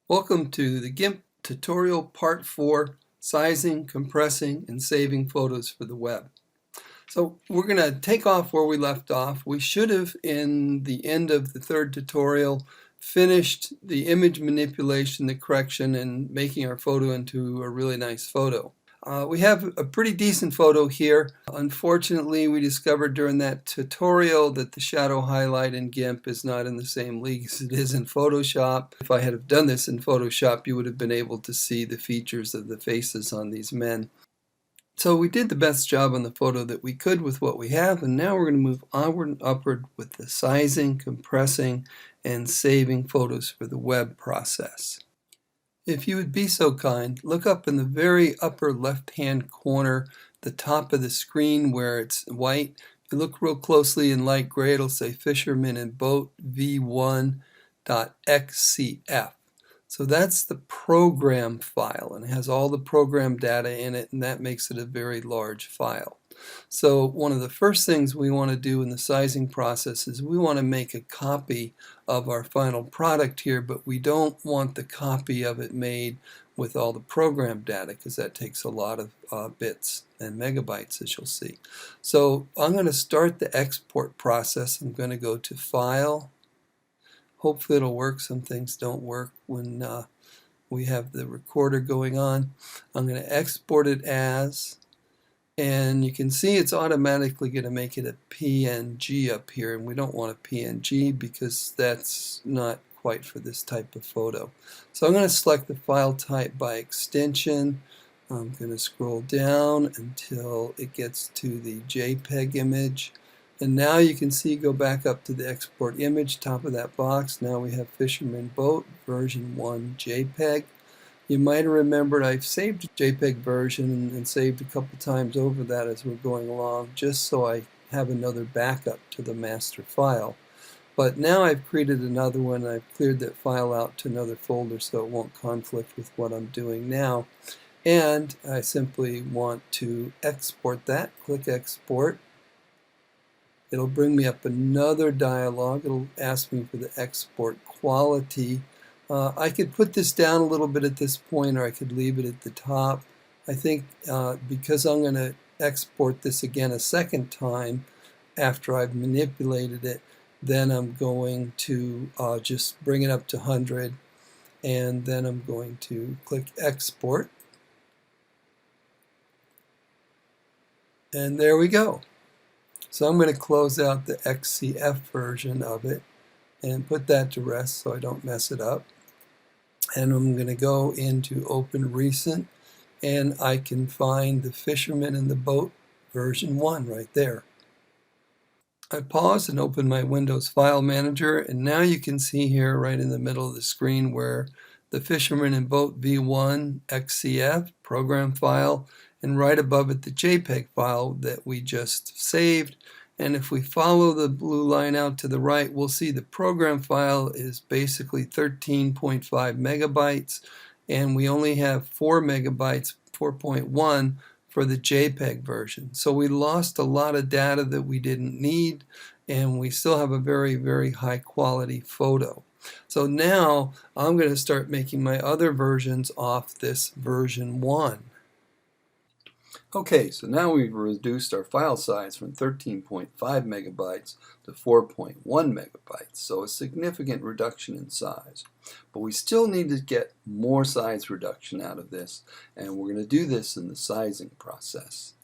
Welcome to the GIMP tutorial part 4, sizing, compressing, and saving photos for the web. So we're going to take off where we left off. We should have, in the end of the third tutorial, finished the image manipulation, the correction, and making our photo into a really nice photo. We have a pretty decent photo here. Unfortunately, we discovered during that tutorial that the shadow highlight in GIMP is not in the same league as it is in Photoshop. If I had have done this in Photoshop, you would have been able to see the features of the faces on these men. So we did the best job on the photo that we could with what we have, and now we're going to move onward and upward with the sizing, compressing, and saving photos for the web process. If you would be so kind, look up in the very upper left-hand corner, the top of the screen where it's white. If you look real closely in light gray, it'll say Fisherman and Boat v1.xcf. So that's the program file, and it has all the program data in it, and that makes it a very large file. So one of the first things we want to do in the sizing process is we want to make a copy of our final product here, but we don't want the copy of it made with all the program data because that takes a lot of bits and megabytes, as you'll see. So I'm going to start the export process. I'm going to go to File. Hopefully it'll work. Some things don't work when we have the recorder going on. I'm going to export it as, and you can see it's automatically going to make it a PNG up here, and we don't want a PNG because that's not quite for this type of photo. So I'm going to select the file type by extension. I'm going to scroll down until it gets to the JPEG image. And now you can see, go back up to the export image, top of that box. Now we have Fisherman Boat version 1 JPEG. You might have remembered I've saved a JPEG version and saved a couple times over that as we're going along, just so I have another backup to the master file. But now I've created another one. I've cleared that file out to another folder so it won't conflict with what I'm doing now. And I simply want to export that. Click Export. It'll bring me up another dialog. It'll ask me for the export quality. I could put this down a little bit at this point, or I could leave it at the top. I think because I'm going to export this again a second time after I've manipulated it, then I'm going to just bring it up to 100, and then I'm going to click Export. And there we go. So I'm going to close out the XCF version of it and put that to rest so I don't mess it up. And I'm going to go into Open Recent, and I can find the Fisherman and the Boat version 1 right there. I pause and open my Windows File Manager, and now you can see here right in the middle of the screen where the Fisherman and Boat v1 XCF program file, and right above it the JPEG file that we just saved. And if we follow the blue line out to the right, we'll see the program file is basically 13.5 megabytes, and we only have 4 megabytes, 4.1 for the JPEG version. So we lost a lot of data that we didn't need, and we still have a very, very high quality photo. So now I'm going to start making my other versions off this version 1. Okay, so now we've reduced our file size from 13.5 megabytes to 4.1 megabytes, so a significant reduction in size. But we still need to get more size reduction out of this, and we're going to do this in the sizing process.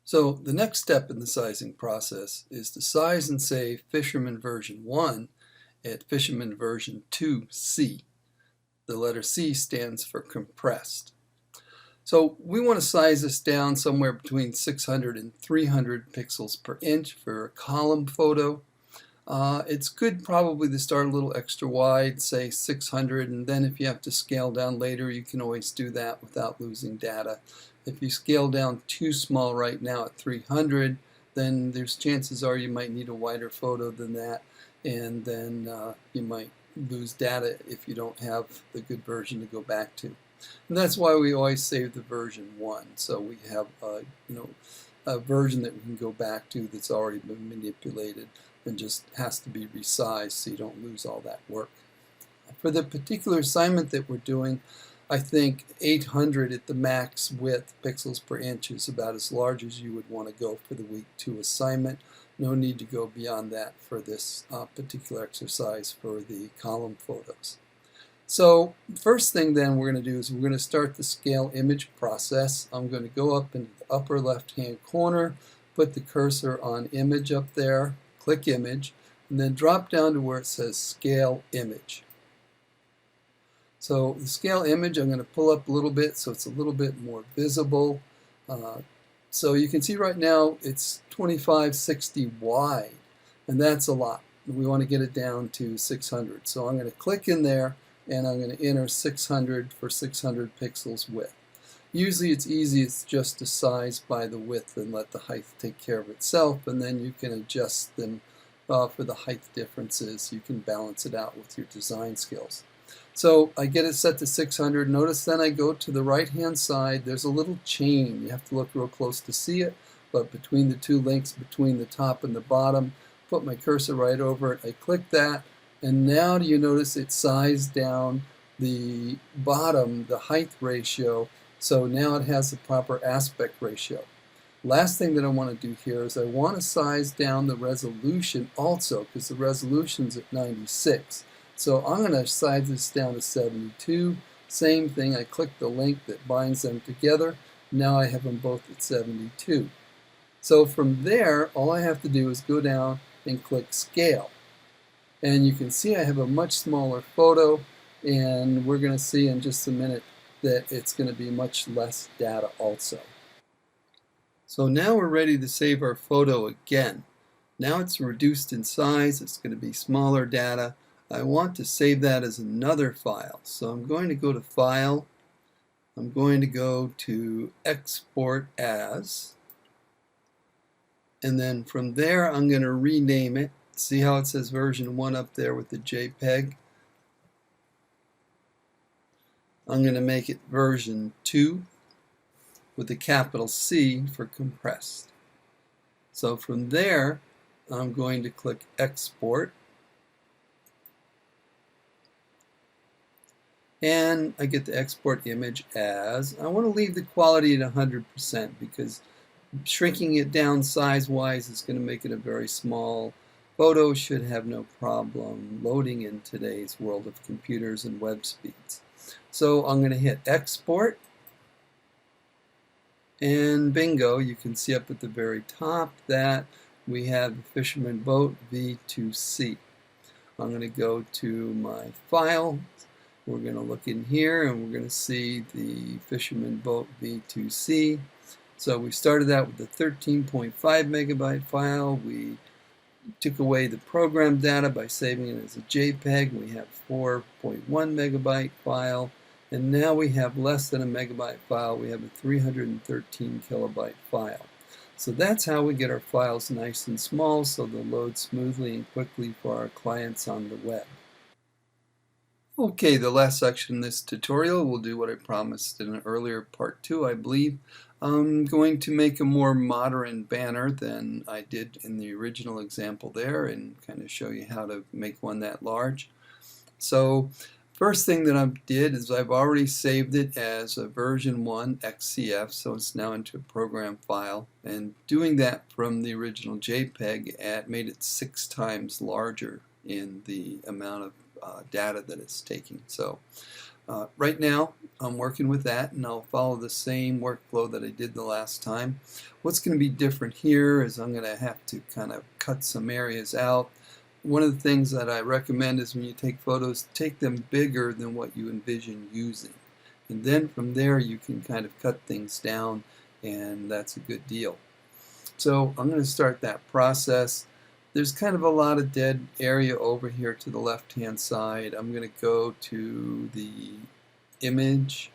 So the next step in the sizing process is to size and save Fisherman version 1 at Fisherman version 2C. The letter C stands for compressed. So we want to size this down somewhere between 600 and 300 pixels per inch for a column photo. It's good probably to start a little extra wide, say 600, and then if you have to scale down later, you can always do that without losing data. If you scale down too small right now at 300, then there's chances are you might need a wider photo than that, and then you might lose data if you don't have the good version to go back to. And that's why we always save the version 1, so we have a version that we can go back to that's already been manipulated and just has to be resized so you don't lose all that work. For the particular assignment that we're doing, I think 800 at the max width pixels per inch is about as large as you would want to go for the week 2 assignment. No need to go beyond that for this particular exercise for the column photos. So first thing then we're going to do is we're going to start the scale image process. I'm going to go up in the upper left hand corner, put the cursor on image up there, click image, and then drop down to where it says scale image. So the scale image I'm going to pull up a little bit so it's a little bit more visible. So you can see right now it's 2560 wide, and that's a lot. We want to get it down to 600. So I'm going to click in there and I'm going to enter 600 for 600 pixels width. Usually it's easy, it's just to size by the width and let the height take care of itself, and then you can adjust them for the height differences. You can balance it out with your design skills. So I get it set to 600. Notice then I go to the right hand side. There's a little chain. You have to look real close to see it, but between the two links between the top and the bottom, put my cursor right over it. I click that, and now do you notice it sized down the bottom, the height ratio, so now it has the proper aspect ratio. Last thing that I want to do here is I want to size down the resolution also, because the resolution's at 96. So I'm going to size this down to 72. Same thing, I click the link that binds them together. Now I have them both at 72. So from there, all I have to do is go down and click scale. And you can see I have a much smaller photo, and we're going to see in just a minute that it's going to be much less data also. So now we're ready to save our photo again. Now it's reduced in size, it's going to be smaller data. I want to save that as another file. So I'm going to go to File, I'm going to go to Export As, and then from there I'm going to rename it. See how it says version 1 up there with the JPEG? I'm going to make it version 2 with a capital C for compressed. So from there I'm going to click Export. And I get the export image as, I want to leave the quality at 100% because shrinking it down size-wise is going to make it a very small photo. Should have no problem loading in today's world of computers and web speeds. So I'm going to hit export, and bingo, you can see up at the very top that we have the Fisherman Boat V2C. I'm going to go to my file. We're going to look in here and we're going to see the Fisherman Boat V2C. So we started out with a 13.5 megabyte file. We took away the program data by saving it as a JPEG. We have 4.1 megabyte file. And now we have less than a megabyte file. We have a 313 kilobyte file. So that's how we get our files nice and small so they'll load smoothly and quickly for our clients on the web. Okay, the last section in this tutorial will do what I promised in an earlier part 2, I believe. I'm going to make a more modern banner than I did in the original example there and kind of show you how to make one that large. So first thing that I did is I've already saved it as a version 1 XCF, so it's now into a program file, and doing that from the original JPEG made it 6 times larger in the amount of data that it's taking. So right now I'm working with that, and I'll follow the same workflow that I did the last time. What's going to be different here is I'm going to have to kind of cut some areas out. One of the things that I recommend is when you take photos, take them bigger than what you envision using, and then from there you can kind of cut things down, and that's a good deal. So I'm going to start that process. There's kind of a lot of dead area over here to the left hand side. I'm going to go to the image,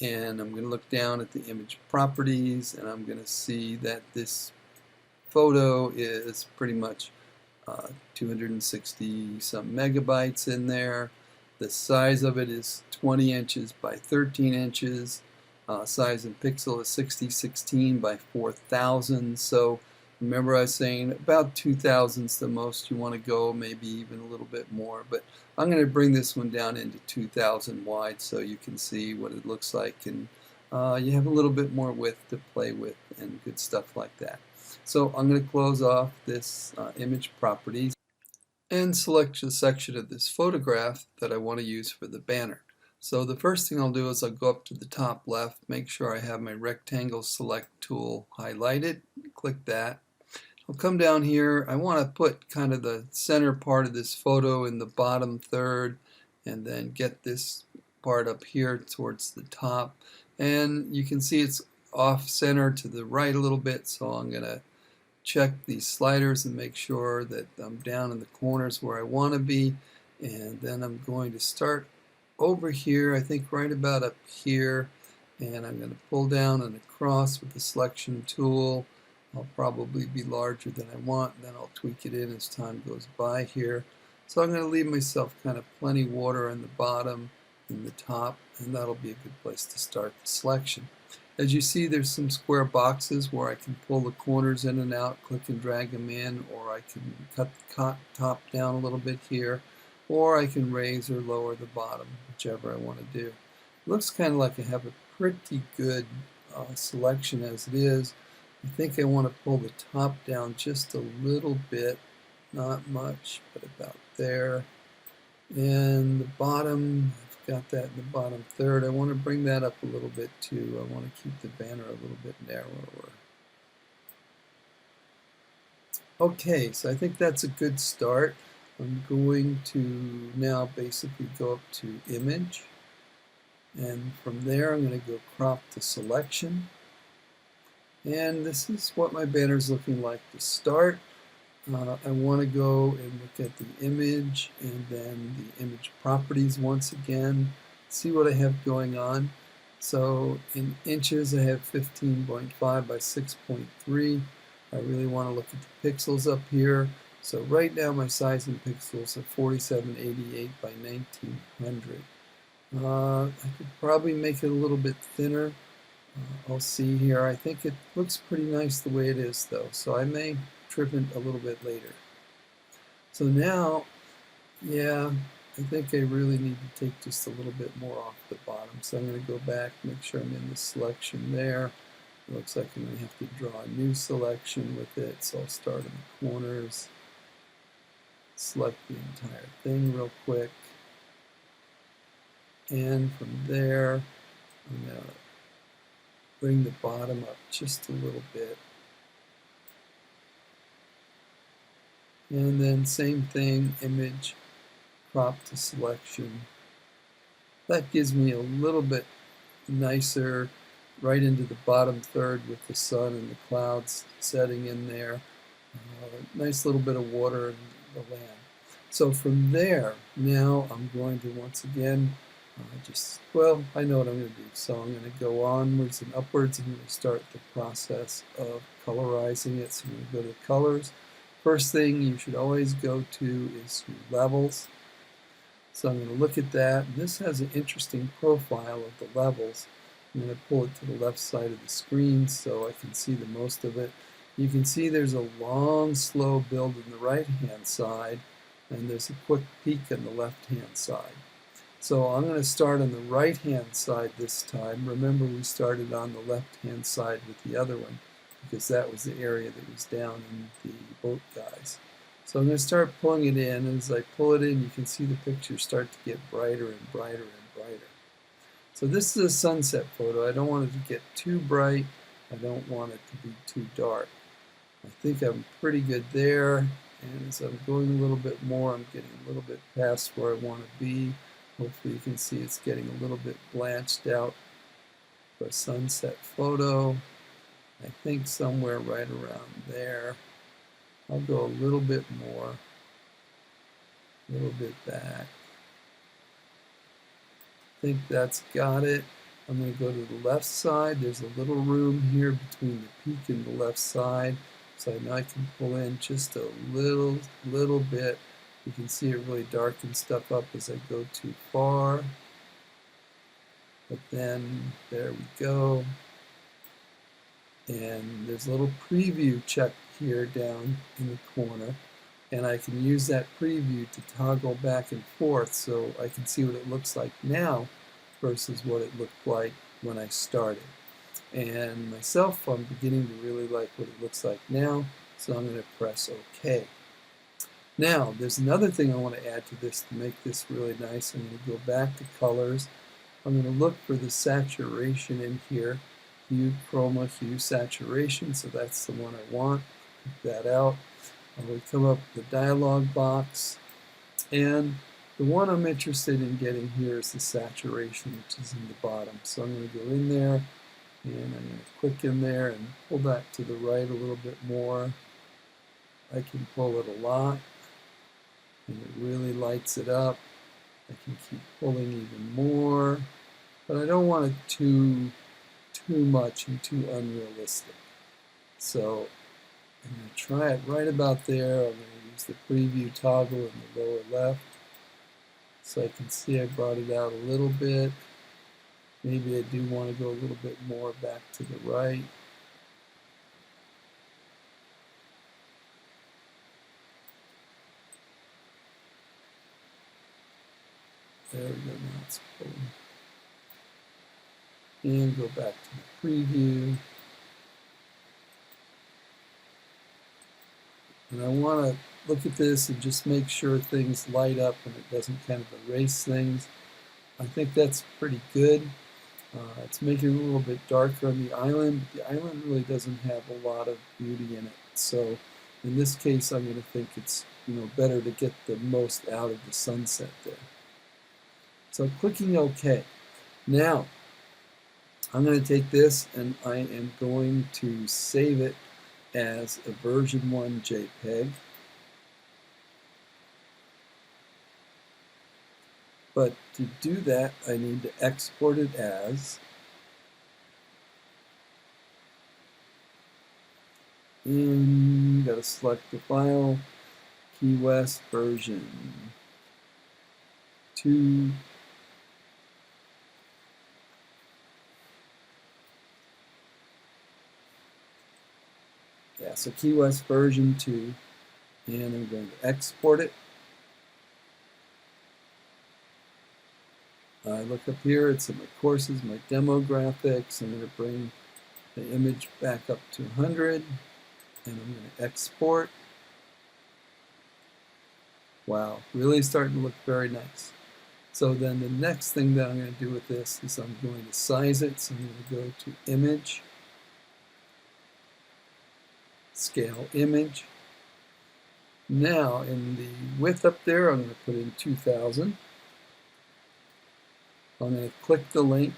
and I'm going to look down at the image properties, and I'm going to see that this photo is pretty much 260 some megabytes in there. The size of it is 20 inches by 13 inches. Size in pixel is 6016 by 4000. So Remember I was saying about 2000 is the most you want to go, maybe even a little bit more, but I'm going to bring this one down into 2000 wide so you can see what it looks like, and you have a little bit more width to play with and good stuff like that. So I'm going to close off this image properties and select the section of this photograph that I want to use for the banner. So the first thing I'll do is I'll go up to the top left, make sure I have my rectangle select tool highlighted, click that. I'll come down here. I want to put kind of the center part of this photo in the bottom third and then get this part up here towards the top. And you can see it's off center to the right a little bit, so I'm going to check these sliders and make sure that I'm down in the corners where I want to be. And then I'm going to start over here, I think right about up here, and I'm going to pull down and across with the selection tool. I'll probably be larger than I want, and then I'll tweak it in as time goes by here. So I'm going to leave myself kind of plenty water on the bottom and the top, and that'll be a good place to start the selection. As you see, there's some square boxes where I can pull the corners in and out, click and drag them in, or I can cut the top down a little bit here, or I can raise or lower the bottom, whichever I want to do. It looks kind of like I have a pretty good selection as it is. I think I want to pull the top down just a little bit, not much, but about there. And the bottom, I've got that in the bottom third. I want to bring that up a little bit too. I want to keep the banner a little bit narrower. Okay, so I think that's a good start. I'm going to now basically go up to Image, and from there I'm going to go Crop to Selection. And this is what my banner is looking like to start. I want to go and look at the image and then the image properties once again, see what I have going on. So in inches I have 15.5 by 6.3. I really want to look at the pixels up here. So right now my size in pixels are 4788 by 1900. I could probably make it a little bit thinner. I'll see here. I think it looks pretty nice the way it is though, so I may trim it a little bit later. So now, yeah, I think I really need to take just a little bit more off the bottom. So I'm going to go back, make sure I'm in the selection there. It looks like I'm going to have to draw a new selection with it, so I'll start in the corners, select the entire thing real quick, and from there I'm going to bring the bottom up just a little bit. And then same thing, image, crop to selection. That gives me a little bit nicer right into the bottom third with the sun and the clouds setting in there. Nice little bit of water in the land. So from there, now I'm going to once again well, I know what I'm going to do. So I'm going to go onwards and upwards. I'm going to start the process of colorizing it. So I'm going to go to colors. First thing you should always go to is your levels. So I'm going to look at that. This has an interesting profile of the levels. I'm going to pull it to the left side of the screen so I can see the most of it. You can see there's a long, slow build on the right-hand side, and there's a quick peak on the left-hand side. So I'm going to start on the right-hand side this time. Remember, we started on the left-hand side with the other one, because that was the area that was down in the boat guys. So I'm going to start pulling it in, and as I pull it in, you can see the pictures start to get brighter and brighter and brighter. So this is a sunset photo. I don't want it to get too bright. I don't want it to be too dark. I think I'm pretty good there, and as I'm going a little bit more, I'm getting a little bit past where I want to be. Hopefully you can see it's getting a little bit blanched out for a sunset photo. I think somewhere right around there. I'll go a little bit more, a little bit back. I think that's got it. I'm going to go to the left side. There's a little room here between the peak and the left side. So now I can pull in just a little bit. You can see it really darkens stuff up as I go too far. But then, there we go. And there's a little preview check here down in the corner, and I can use that preview to toggle back and forth so I can see what it looks like now versus what it looked like when I started. And myself, I'm beginning to really like what it looks like now, so I'm going to press OK. Now, there's another thing I want to add to this to make this really nice. I'm going to go back to colors. I'm going to look for the saturation in here. Hue, chroma, hue, saturation. So that's the one I want. Pick that out. I'm going to come up with the dialog box. And the one I'm interested in getting here is the saturation, which is in the bottom. So I'm going to go in there, and I'm going to click in there and pull that to the right a little bit more. I can pull it a lot, and it really lights it up. I can keep pulling even more, but I don't want it too much and too unrealistic. So I'm going to try it right about there. I'm going to use the preview toggle in the lower left so I can see I brought it out a little bit. Maybe I do want to go a little bit more back to the right. There we go, now it's pulling. And go back to the preview. And I want to look at this and just make sure things light up and it doesn't kind of erase things. I think that's pretty good. It's making it a little bit darker on the island, but the island really doesn't have a lot of beauty in it. So in this case, I'm going to think it's better to get the most out of the sunset there. So clicking OK. Now, I'm going to take this and I am going to save it as a version 1 JPEG. But to do that, I need to export it as, and got to select the file, Key West version 2. Yeah, so Key West version 2, and I'm going to export it. I look up here, it's in my courses, my demo graphics. I'm going to bring the image back up to 100, and I'm going to export. Wow, really starting to look very nice. So then the next thing that I'm going to do with this is I'm going to size it. So I'm going to go to Image, Scale Image. Now in the width up there, I'm going to put in 2000. I'm going to click the link.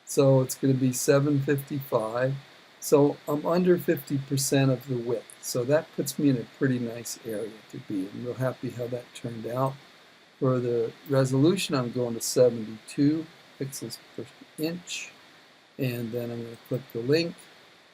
So it's going to be 755. So I'm under 50% of the width. So that puts me in a pretty nice area to be. I'm real happy how that turned out. For the resolution, I'm going to 72 pixels per inch. And then I'm going to click the link.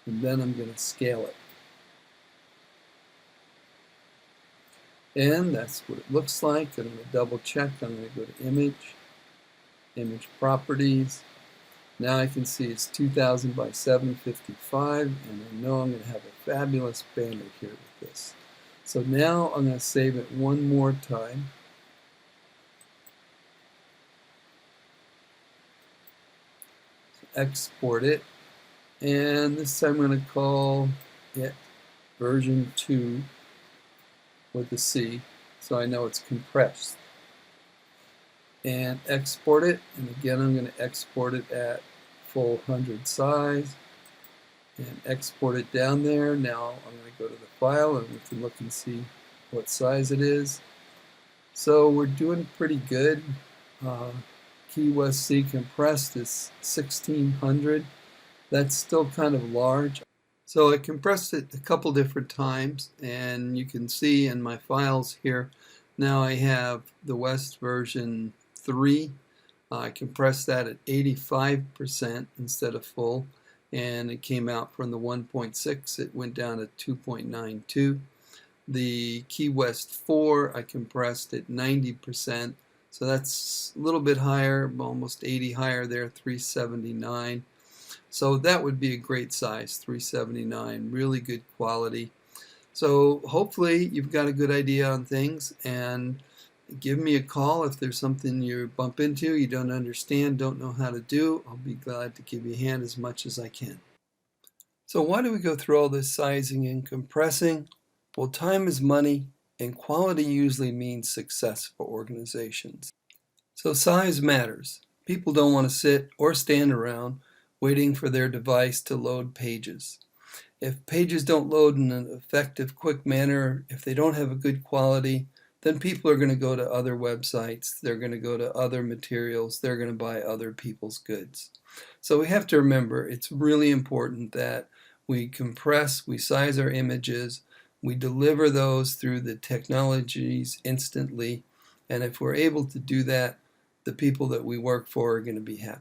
And then I'm going to scale it. And that's what it looks like. I'm going to double check. I'm going to go to Image, Image Properties. Now I can see it's 2000 by 755, and I know I'm going to have a fabulous banner here with this. So now I'm going to save it one more time. So export it, and this time I'm going to call it version 2 with a C, so I know it's compressed. And export it, and again I'm going to export it at full 100 size and export it down there. Now I'm going to go to the file and we can look and see what size it is. So we're doing pretty good. Key West C compressed is 1600. That's still kind of large. So I compressed it a couple different times, and you can see in my files here now I have the West version 3. I compressed that at 85% instead of full, and it came out from the 1.6. It went down to 2.92. The Key West 4 I compressed at 90%, so that's a little bit higher, almost 80 higher there, 379. So that would be a great size, 379, really good quality. So hopefully you've got a good idea on things, and give me a call if there's something you bump into, you don't understand, don't know how to do. I'll be glad to give you a hand as much as I can. So why do we go through all this sizing and compressing? Well, time is money, and quality usually means success for organizations. So size matters. People don't want to sit or stand around waiting for their device to load pages. If pages don't load in an effective, quick manner, if they don't have a good quality, then people are going to go to other websites, they're going to go to other materials, they're going to buy other people's goods. So we have to remember it's really important that we compress, we size our images, we deliver those through the technologies instantly, and if we're able to do that, the people that we work for are going to be happy.